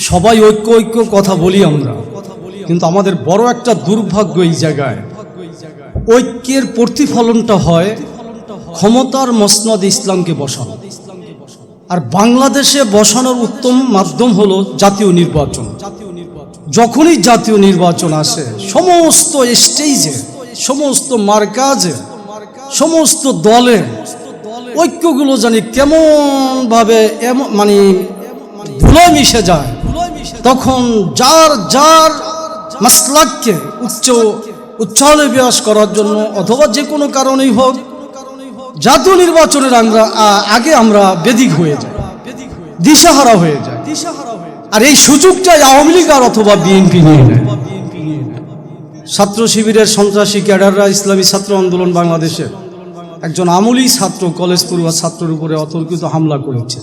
সবাই ঐক্য ঐক্য কথা বলি আমরা, কিন্তু আমাদের বড় একটা দুর্ভাগ্য এই জায়গায় ঐক্যের প্রতিফলনটা হয় ক্ষমতার মসনদ ইসলামকে বসানো। আর বাংলাদেশে বসানোর উত্তম মাধ্যম হলো জাতীয় নির্বাচন। যখনই জাতীয় নির্বাচন আসে সমস্ত স্টেজে, সমস্ত মার্কাজে, সমস্ত দলে ঐক্যগুলো জানি কেমন ভাবে মানে ধুলোয় মিশে যায়। তখন যার যার মাসলাককে উচ্চারণে বিয়াস করার জন্য অথবা যে কোনো কারণেই হোক জাতীয় নির্বাচনের আগে আমরা বেদিক হয়ে যাই, দিশাহারা হয়ে যায়। আর এই সুযোগটাই আওয়ামী লীগ আর অথবা বিএনপি নিয়ে নেয়। ছাত্র শিবিরের সন্ত্রাসী ক্যাডাররা ইসলামী ছাত্র আন্দোলন বাংলাদেশের একজন আমলি ছাত্র, কলেজ পড়ুয়া ছাত্রের উপরে অতর্কিত হামলা করেছে।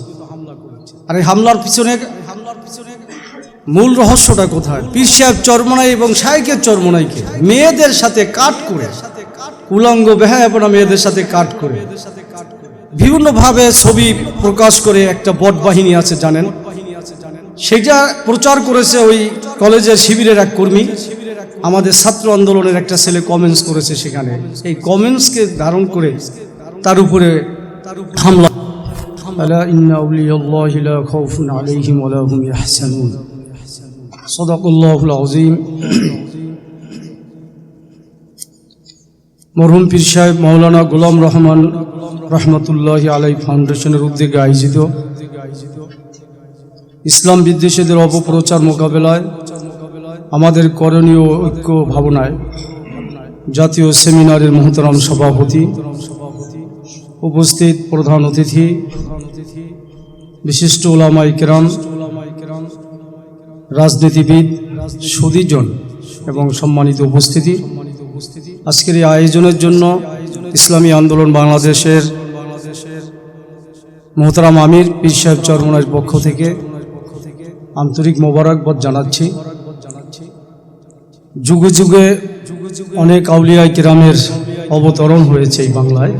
আর এই হামলার পিছনে মূল রহস্যটা কোথায়? পীর সাহেব চরমনাই এবং শায়েখের চরমনাইকে মেয়েদের সাথে কাট করে, উলঙ্গ বেহায়াপনা মেয়েদের সাথে কাট করে বিভিন্নভাবে ছবি প্রকাশ করে একটা বট বাহিনী আছে জানেন, সেটা প্রচার করেছে ওই কলেজের শিবিরের এক কর্মী। আমাদের ছাত্র আন্দোলনের একটা ছেলে কমেন্টস করেছে, সেখানে এই কমেন্টসকে ধারণ করে তার উপরে হামলা। আলা ইন্না আউলিয়াল্লাহি লা খাউফুন আলাইহিম ওয়া লা হুম ইয়াহজানুন। সাদাকাল্লাহুল আযীম। মরহুম পীর সাহেব মাওলানা গোলাম রহমান রহমতুল্লাহি আলাইহি ফাউন্ডেশনের উদ্যোগে আয়োজিত ইসলাম বিদ্বেষীদের অপপ্রচার মোকাবেলায় আমাদের করণীয় ঐক্য ভাবনায় জাতীয় সেমিনারের মহতরম সভাপতি, উপস্থিত প্রধান অতিথি, বিশিষ্ট উলামায়ে কেরাম, রাজনীতিবিদ, সুধীজন এবং সম্মানিত উপস্থিতি, আজকের এই আয়োজনের জন্য ইসলামী আন্দোলন বাংলাদেশের মোহতারাম আমির পীর সাহেব চরমনাইর পক্ষ থেকে আন্তরিক মোবারকবাদ জানাচ্ছি। যুগে যুগে অনেক আউলিয়ায়ে কেরামের অবতরণ হয়েছে এই বাংলায়,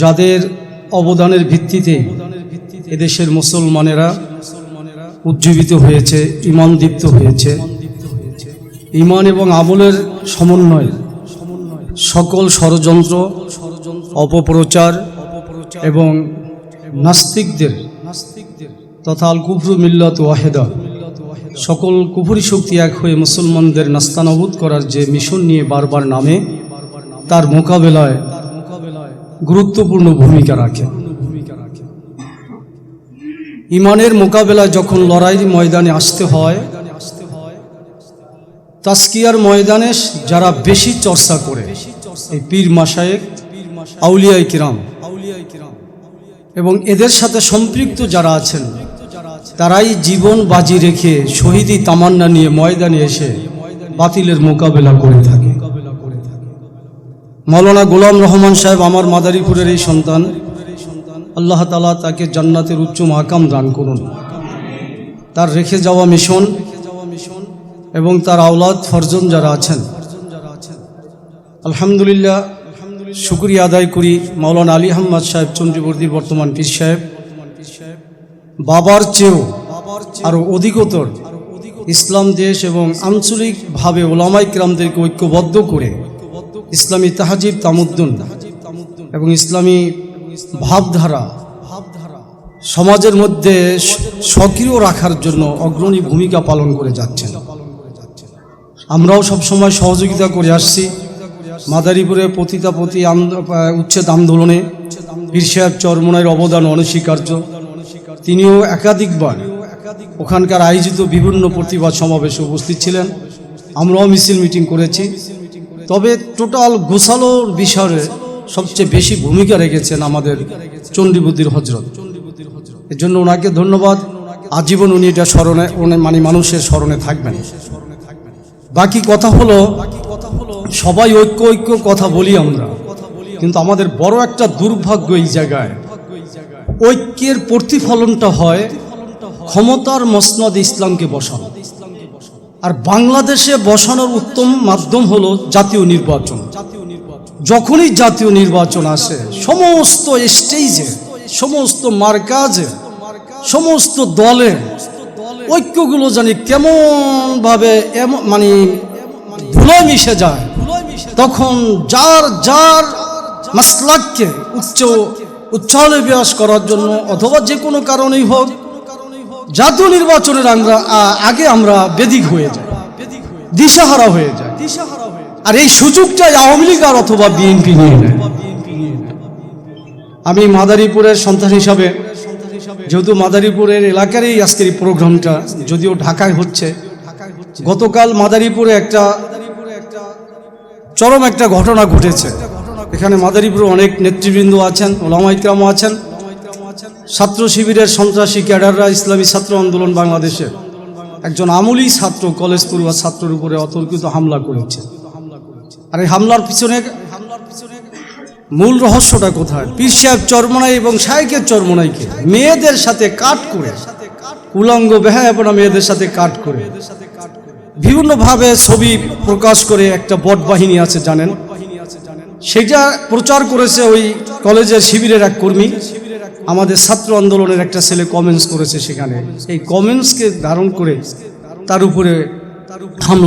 যাদের অবদানের ভিত্তিতে এদেশের মুসলমানেরা উজ্জীবিত হয়েছে, ঈমান দীপ্ত হয়েছে। ঈমান এবং আমলের সমন্বয় সকল ষড়যন্ত্র, অপপ্রচার এবং নাস্তিকদের তথা আল কুফরু মিল্লাত ওয়াহিদা সকল কুফরি শক্তি এক হয়ে মুসলমানদের নাস্তানাবুদ করার যে মিশন নিয়ে বারবার নামে, তার মোকাবেলায় গুরুত্বপূর্ণ ভূমিকা রাখে। ঈমানের মোকাবেলায় যখন লড়াইয়ের ময়দানে আসতে হয়, তাজকিয়ার ময়দানে যারা বেশি চর্চা করে এই পীর মাশায়েখ, আউলিয়ায়ে কিরাম এবং এদের সাথে সম্পৃক্ত যারা আছেন, তারাই জীবন বাজি রেখে শহীদি তামান্না নিয়ে ময়দানে এসে বাতিলের মোকাবেলা করে থাকে। মাওলানা গোলাম রহমান সাহেব আমার মাদারীপুরের এই সন্তান, আল্লাহ তাআলা তাকে জান্নাতের উচ্চ মাকাম দান করুন। তার রেখে যাওয়া মিশন এবং তার আওলাদ ফরজন যারা আছেন, আলহামদুলিল্লাহ শুকরিয়া আদায় করি মাওলানা আলী আহমদ সাহেব চন্দ্রবর্দীর বর্তমান পীর সাহেব বাবার চেয়েও আরও অধিকতর ইসলাম দেশ এবং আঞ্চলিকভাবে ওলামায়ে কেরামদেরকে ঐক্যবদ্ধ করে ইসলামী তাহজিব তামুদ্দুন এবং ইসলামী ভাবধারা সমাজের মধ্যে সক্রিয় রাখার জন্য অগ্রণী ভূমিকা পালন করে যাচ্ছেন। আমরাও সবসময় সহযোগিতা করে আসছি। মাদারীপুরে পতিতাপতি উচ্ছেদ আন্দোলনে পীর সাহেব চরমনাইয়ের অবদান অনস্বীকার্য। তিনিও একাধিকবার ওখানকার আয়োজিত বিভিন্ন প্রতিবাদ সমাবেশে উপস্থিত ছিলেন। আমরাও মিছিল মিটিং করেছি। তবে টোটাল গোছালোর বিষয়ে সবচেয়ে বেশি ভূমিকা রেখেছেন আমাদের চণ্ডীবুদ্দির হজরত। এর জন্য ওনাকে ধন্যবাদ। আজীবন উনি এটা স্মরণে মানে মানুষের স্মরণে থাকবেন। বাকি কথা হলো, সবাই ঐক্য ঐক্য কথা বলি আমরা, কিন্তু আমাদের বড় একটা দুর্ভাগ্য এই জায়গায় ঐক্যের প্রতিফলনটা হয় ক্ষমতার মসনদ ইসলামকে বসানো। আর বাংলাদেশে বসানোর উত্তম মাধ্যম হলো জাতীয় নির্বাচন। যখনই জাতীয় নির্বাচন আসে সমস্ত স্টেজে, সমস্ত মার্কাজে, সমস্ত দলে ঐক্যগুলো জানি কেমনভাবে মানে ধুলোয় মিশে যায়, তখন যার যার মাসলাককে উচ্চারণে বিয়াস করার জন্য অথবা যে কোনো কারণেই হোক জাতীয় নির্বাচনের আগে আমরা বেদিক হয়ে যাই, দিশাহারা হয়ে যায়। আর এই সুযোগটাই আওয়ামী লীগ আর অথবা বিএনপি নিয়ে নেয়। আমি মাদারীপুরের সন্তান হিসাবে, যেহেতু মাদারীপুরের এলাকারই আজকের এই প্রোগ্রামটা, যদিও ঢাকায় হচ্ছে, গতকাল মাদারীপুরে চরম একটা ঘটনা ঘটেছে। এখানে মাদারীপুরে অনেক নেতৃবৃন্দ আছেন, ওলামা ইকরামও আছেন, ছাত্র শিবিরের সন্ত্রাসী ক্যাডাররা ইসলামী ছাত্র আন্দোলন বাংলাদেশের একজন আমলি ছাত্র, কলেজ পড়ুয়া ছাত্রের উপরে অতর্কিত হামলা করেছে। আর এই হামলার পিছনে মূল রহস্যটা কোথায়? পীর সাহেব চরমনাই এবং শাইখের চরমনাইকে মেয়েদের সাথে কাট করে, উলঙ্গ বেহায়াপনা মেয়েদের সাথে কাট করে বিভিন্নভাবে ছবি প্রকাশ করে একটা বট বাহিনী আছে জানেন, সেটা প্রচার করেছে ওই কলেজের শিবিরের এক কর্মী। আমাদের ছাত্র আন্দোলনের একটা ছেলে কমেন্টস করেছে, সেখানে এই কমেন্টসকে ধারণ করে তার উপরে হামলা